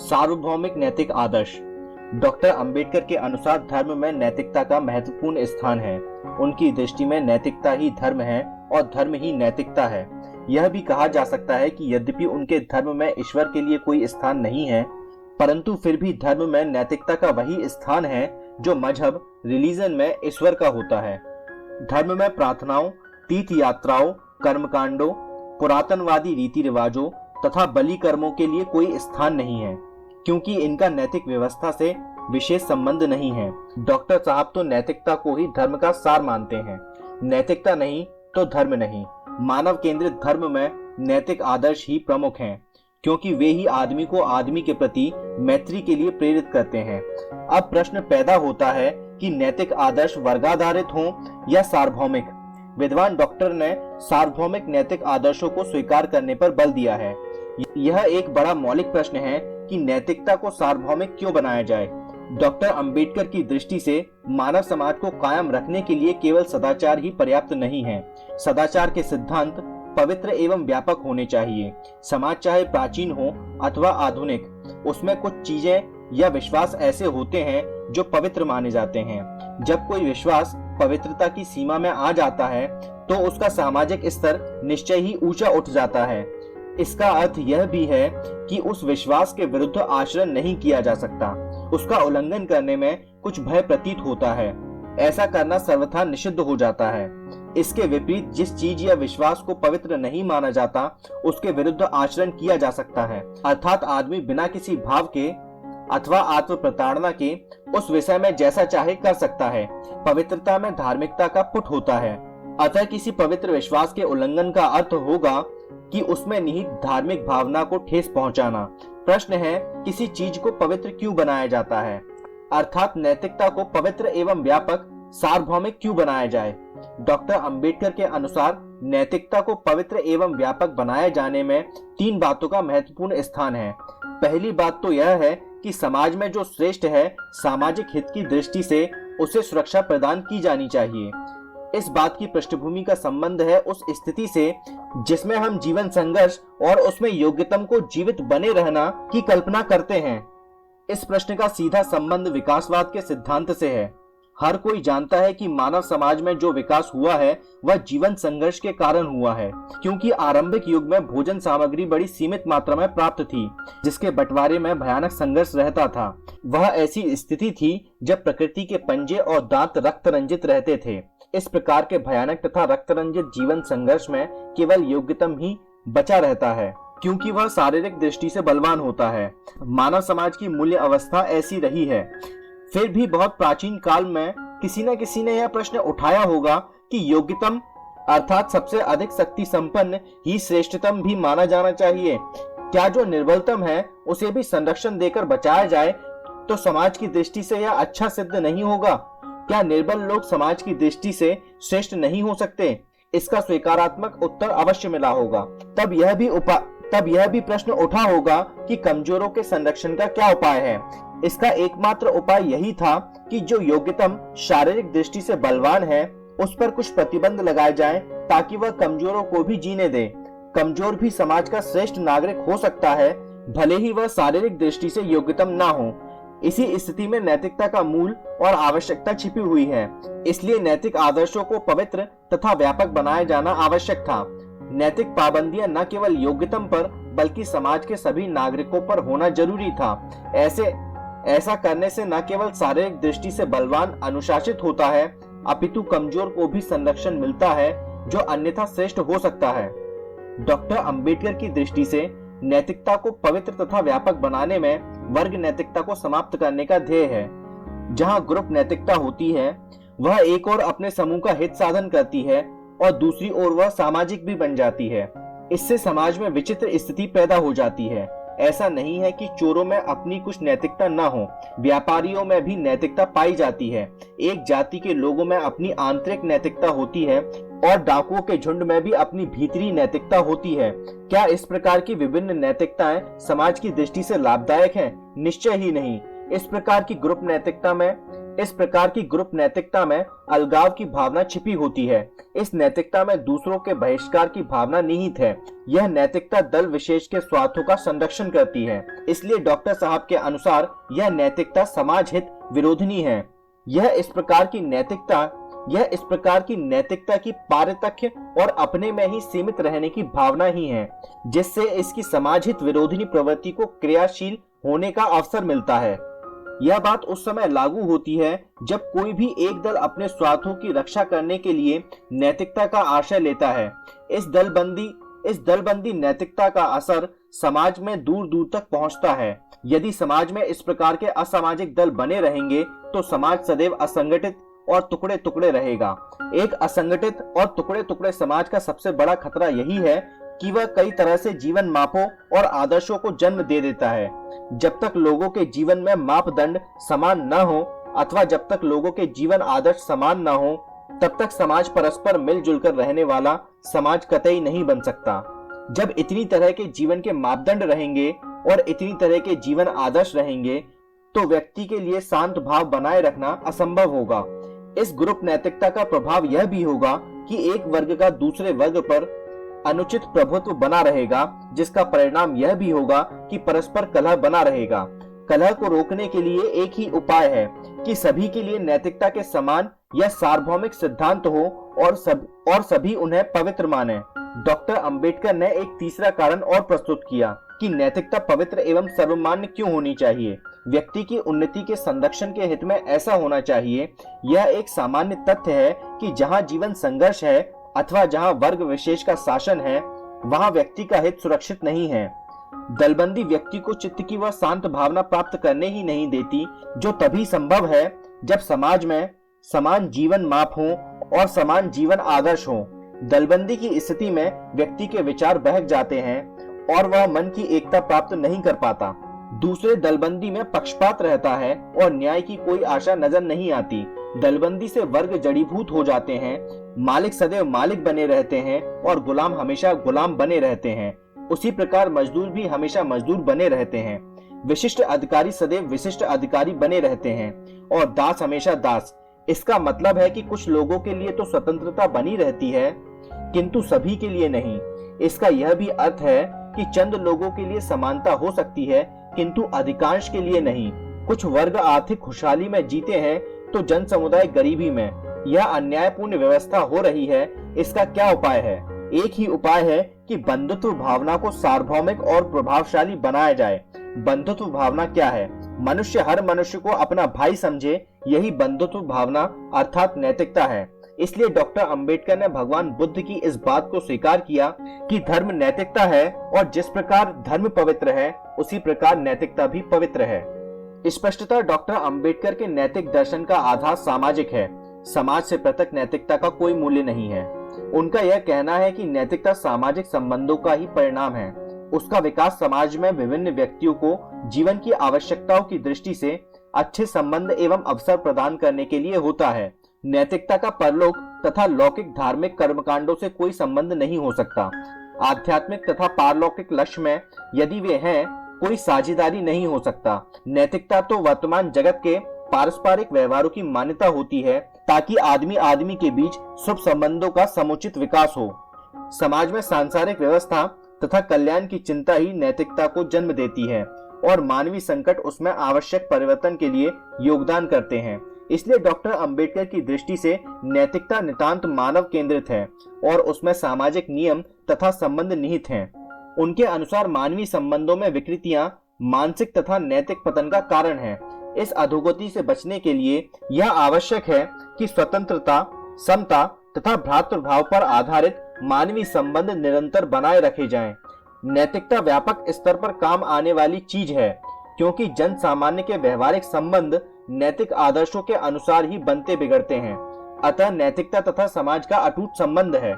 सार्वभौमिक नैतिक आदर्श। डॉक्टर अंबेडकर के अनुसार धर्म में नैतिकता का महत्वपूर्ण स्थान है। उनकी दृष्टि में नैतिकता ही धर्म है और धर्म ही नैतिकता है। यह भी कहा जा सकता है कि यद्यपि उनके धर्म में ईश्वर के लिए कोई स्थान नहीं है, परंतु फिर भी धर्म में नैतिकता का वही स्थान है जो मजहब रिलीजन में ईश्वर का होता है। धर्म में प्रार्थनाओं, तीर्थ यात्राओं, कर्मकांडों, पुरातनवादी रीति रिवाजों तथा बलि कर्मों के लिए कोई स्थान नहीं है, क्योंकि इनका नैतिक व्यवस्था से विशेष संबंध नहीं है। डॉक्टर साहब तो नैतिकता को ही धर्म का सार मानते हैं। नैतिकता नहीं तो धर्म नहीं। मानव केंद्रित धर्म में नैतिक आदर्श ही प्रमुख हैं, क्योंकि वे ही आदमी को आदमी के प्रति मैत्री के लिए प्रेरित करते हैं। अब प्रश्न पैदा होता है कि नैतिक आदर्श वर्गाधारित हों या सार्वभौमिक। विद्वान डॉक्टर ने सार्वभौमिक नैतिक आदर्शों को स्वीकार करने पर बल दिया है। यह एक बड़ा मौलिक प्रश्न है कि नैतिकता को सार्वभौमिक क्यों बनाया जाए। डॉक्टर अंबेडकर की दृष्टि से मानव समाज को कायम रखने के लिए केवल सदाचार ही पर्याप्त नहीं है। सदाचार के सिद्धांत पवित्र एवं व्यापक होने चाहिए। समाज चाहे प्राचीन हो अथवा आधुनिक, उसमें कुछ चीजें या विश्वास ऐसे होते हैं जो पवित्र माने जाते हैं। जब कोई विश्वास पवित्रता की सीमा में आ जाता है तो उसका सामाजिक स्तर निश्चय ही ऊंचा उठ जाता है। इसका अर्थ यह भी है कि उस विश्वास के विरुद्ध आचरण नहीं किया जा सकता। उसका उल्लंघन करने में कुछ भय प्रतीत होता है। ऐसा करना सर्वथा निषिद्ध हो जाता है। इसके विपरीत जिस चीज या विश्वास को पवित्र नहीं माना जाता, उसके विरुद्ध आचरण किया जा सकता है। अर्थात आदमी बिना किसी भाव के अथवा आत्म प्रताड़ना के उस विषय में जैसा चाहे कर सकता है। पवित्रता में धार्मिकता का पुट होता है। अतः किसी पवित्र विश्वास के उल्लंघन का अर्थ होगा कि उसमें निहित धार्मिक भावना को ठेस पहुंचाना। प्रश्न है, किसी चीज को पवित्र क्यों बनाया जाता है, अर्थात नैतिकता को पवित्र एवं व्यापक सार्वभौमिक क्यों बनाया जाए। डॉक्टर अंबेडकर के अनुसार नैतिकता को पवित्र एवं व्यापक बनाए जाने में तीन बातों का महत्वपूर्ण स्थान है। पहली बात तो यह है कि समाज में जो श्रेष्ठ है, सामाजिक हित की दृष्टि से उसे सुरक्षा प्रदान की जानी चाहिए। इस बात की पृष्ठभूमि का संबंध है उस स्थिति से जिसमें हम जीवन संघर्ष और उसमें योग्यतम को जीवित बने रहना की कल्पना करते हैं। इस प्रश्न का सीधा संबंध विकासवाद के सिद्धांत से है। हर कोई जानता है कि मानव समाज में जो विकास हुआ है वह जीवन संघर्ष के कारण हुआ है, क्योंकि आरंभिक युग में भोजन सामग्री बड़ी सीमित मात्रा में प्राप्त थी, जिसके बंटवारे में भयानक संघर्ष रहता था। वह ऐसी स्थिति थी जब प्रकृति के पंजे और दांत रक्त रंजित रहते थे। इस प्रकार के भयानक तथा रक्त रंजित जीवन संघर्ष में केवल योग्यतम ही बचा रहता है, क्योंकि वह शारीरिक दृष्टि से बलवान होता है। मानव समाज की मूल्य अवस्था ऐसी रही है। फिर भी बहुत प्राचीन काल में किसी न किसी ने यह प्रश्न उठाया होगा कि योग्यतम अर्थात सबसे अधिक शक्ति संपन्न ही श्रेष्ठतम भी माना जाना चाहिए। क्या जो निर्बलतम है उसे भी संरक्षण देकर बचाया जाए तो समाज की दृष्टि से यह अच्छा सिद्ध नहीं होगा? क्या निर्बल लोग समाज की दृष्टि से श्रेष्ठ नहीं हो सकते? इसका स्वीकारात्मक उत्तर अवश्य मिला होगा। तब यह भी प्रश्न उठा होगा कि कमजोरों के संरक्षण का क्या उपाय है। इसका एकमात्र उपाय यही था कि जो योग्यतम शारीरिक दृष्टि से बलवान है उस पर कुछ प्रतिबंध लगाए जाएं, ताकि वह कमजोरों को भी जीने दे। कमजोर भी समाज का श्रेष्ठ नागरिक हो सकता है, भले ही वह शारीरिक दृष्टि से योग्यतम ना हो। इसी स्थिति में नैतिकता का मूल और आवश्यकता छिपी हुई है। इसलिए नैतिक आदर्शों को पवित्र तथा व्यापक बनाया जाना आवश्यक था। नैतिक पाबंदियां न केवल योग्यतम पर बल्कि समाज के सभी नागरिकों पर होना जरूरी था। ऐसा करने से न केवल शारीरिक दृष्टि से बलवान अनुशासित होता है, अपितु कमजोर को भी संरक्षण मिलता है जो अन्यथा श्रेष्ठ हो सकता है। डॉक्टर अंबेडकर की दृष्टि से नैतिकता को पवित्र तथा व्यापक बनाने में वर्ग नैतिकता को समाप्त करने का ध्येय है। जहां ग्रुप नैतिकता होती है वह एक ओर अपने समूह का हित साधन करती है और दूसरी ओर वह सामाजिक भी बन जाती है। इससे समाज में विचित्र स्थिति पैदा हो जाती है। ऐसा नहीं है कि चोरों में अपनी कुछ नैतिकता न हो, व्यापारियों में भी नैतिकता पाई जाती है। एक जाति के लोगों में अपनी आंतरिक नैतिकता होती है और डाकुओं के झुंड में भी अपनी भीतरी नैतिकता होती है। क्या इस प्रकार की विभिन्न नैतिकताएं समाज की दृष्टि से लाभदायक हैं? निश्चय ही नहीं। इस प्रकार की ग्रुप नैतिकता में अलगाव की भावना छिपी होती है। इस नैतिकता में दूसरों के बहिष्कार की भावना निहित है यह नैतिकता दल विशेष के स्वार्थों का संरक्षण करती है। इसलिए डॉक्टर साहब के अनुसार यह नैतिकता समाज हित विरोधी है। यह इस प्रकार की नैतिकता की पारतख्य और अपने में ही सीमित रहने की भावना ही है, जिससे इसकी समाज हित विरोधी प्रवृत्ति को क्रियाशील होने का अवसर मिलता है। यह बात उस समय लागू होती है जब कोई भी एक दल अपने स्वार्थों की रक्षा करने के लिए नैतिकता का आश्रय लेता है। इस दलबंदी नैतिकता का असर समाज में दूर दूर तक पहुंचता है। यदि समाज में इस प्रकार के असामाजिक दल बने रहेंगे तो समाज सदैव असंगठित और टुकड़े टुकड़े रहेगा। एक असंगठित और टुकड़े टुकड़े समाज का सबसे बड़ा खतरा यही है कि वह कई तरह से जीवन मापों और आदर्शों को जन्म दे देता है। जब तक लोगों के जीवन में मापदंड समान न हो अथवा जब तक लोगों के जीवन आदर्श समान न हो, तब तक समाज परस्पर मिलजुल कर रहने वाला समाज कतई नहीं बन सकता। जब इतनी तरह के जीवन के मापदंड रहेंगे और इतनी तरह के जीवन आदर्श रहेंगे तो व्यक्ति के लिए शांत भाव बनाए रखना असंभव होगा। इस ग्रुप नैतिकता का प्रभाव यह भी होगा कि एक वर्ग का दूसरे वर्ग पर अनुचित प्रभुत्व बना रहेगा, जिसका परिणाम यह भी होगा कि परस्पर कलह बना रहेगा। कलह को रोकने के लिए एक ही उपाय है कि सभी के लिए नैतिकता के समान या सार्वभौमिक सिद्धांत हो और सभी उन्हें पवित्र माने। डॉक्टर अंबेडकर ने एक तीसरा कारण और प्रस्तुत किया कि नैतिकता पवित्र एवं सर्वमान्य क्यों होनी चाहिए। व्यक्ति की उन्नति के संरक्षण के हित में ऐसा होना चाहिए। यह एक सामान्य तथ्य है कि जहां जीवन संघर्ष है अथवा जहां वर्ग विशेष का शासन है, वहां व्यक्ति का हित सुरक्षित नहीं है। दलबंदी व्यक्ति को चित्त की वह शांत भावना प्राप्त करने ही नहीं देती, जो तभी संभव है जब समाज में समान जीवन माप हो और समान जीवन आदर्श हो। दलबंदी की स्थिति में व्यक्ति के विचार बहक जाते हैं और वह मन की एकता प्राप्त नहीं कर पाता। दूसरे दलबंदी में पक्षपात रहता है और न्याय की कोई आशा नजर नहीं आती। दलबंदी से वर्ग जड़ीभूत हो जाते हैं। मालिक सदैव मालिक बने रहते हैं और गुलाम हमेशा गुलाम बने रहते हैं। उसी प्रकार मजदूर भी हमेशा मजदूर बने रहते हैं। विशिष्ट अधिकारी सदैव विशिष्ट अधिकारी बने रहते हैं और दास हमेशा दास। इसका मतलब है कि कुछ लोगों के लिए तो स्वतंत्रता बनी रहती है, किंतु सभी के लिए नहीं। इसका यह भी अर्थ है कि चंद लोगों के लिए समानता हो सकती है, किंतु अधिकांश के लिए नहीं। कुछ वर्ग आर्थिक खुशहाली में जीते हैं तो जन समुदाय गरीबी में। यह अन्यायपूर्ण व्यवस्था हो रही है। इसका क्या उपाय है? एक ही उपाय है कि बंधुत्व भावना को सार्वभौमिक और प्रभावशाली बनाया जाए। बंधुत्व भावना क्या है? मनुष्य हर मनुष्य को अपना भाई समझे, यही बंधुत्व भावना अर्थात नैतिकता है। इसलिए डॉक्टर अंबेडकर ने भगवान बुद्ध की इस बात को स्वीकार किया कि धर्म नैतिकता है और जिस प्रकार धर्म पवित्र है उसी प्रकार नैतिकता भी पवित्र है। स्पष्टतः डॉक्टर अंबेडकर के नैतिक दर्शन का आधार सामाजिक है। समाज से पृथक नैतिकता का कोई मूल्य नहीं है। उनका यह कहना है कि नैतिकता सामाजिक संबंधों का ही परिणाम है। उसका विकास समाज में विभिन्न व्यक्तियों को जीवन की आवश्यकताओं की दृष्टि से अच्छे संबंध एवं अवसर प्रदान करने के लिए होता है। नैतिकता का परलोक तथा लौकिक धार्मिक कर्मकांडों से कोई संबंध नहीं हो सकता। आध्यात्मिक तथा पारलौकिक लक्ष्य में यदि वे हैं, कोई साझेदारी नहीं हो सकता। नैतिकता तो वर्तमान जगत के पारस्परिक व्यवहारों की मान्यता होती है ताकि आदमी आदमी के बीच शुभ संबंधों का समुचित विकास हो। समाज में सांसारिक व्यवस्था तथा कल्याण की चिंता ही नैतिकता को जन्म देती है और मानवीय संकट उसमें आवश्यक परिवर्तन के लिए योगदान करते हैं। इसलिए डॉक्टर अंबेडकर की दृष्टि से नैतिकता नितांत मानव केंद्रित है और उसमें सामाजिक नियम तथा संबंध निहित हैं। उनके अनुसार मानवीय संबंधों में विकृतियां मानसिक तथा नैतिक पतन का कारण है। इस अधोगति से बचने के लिए यह आवश्यक है कि स्वतंत्रता, समता तथा भ्रातृभाव पर आधारित मानवीय संबंध निरंतर बनाए रखे जाएं। नैतिकता व्यापक स्तर पर काम आने वाली चीज है, क्योंकि जन सामान्य के व्यवहारिक संबंध नैतिक आदर्शों के अनुसार ही बनते बिगड़ते हैं। अतः नैतिकता तथा समाज का अटूट संबंध है।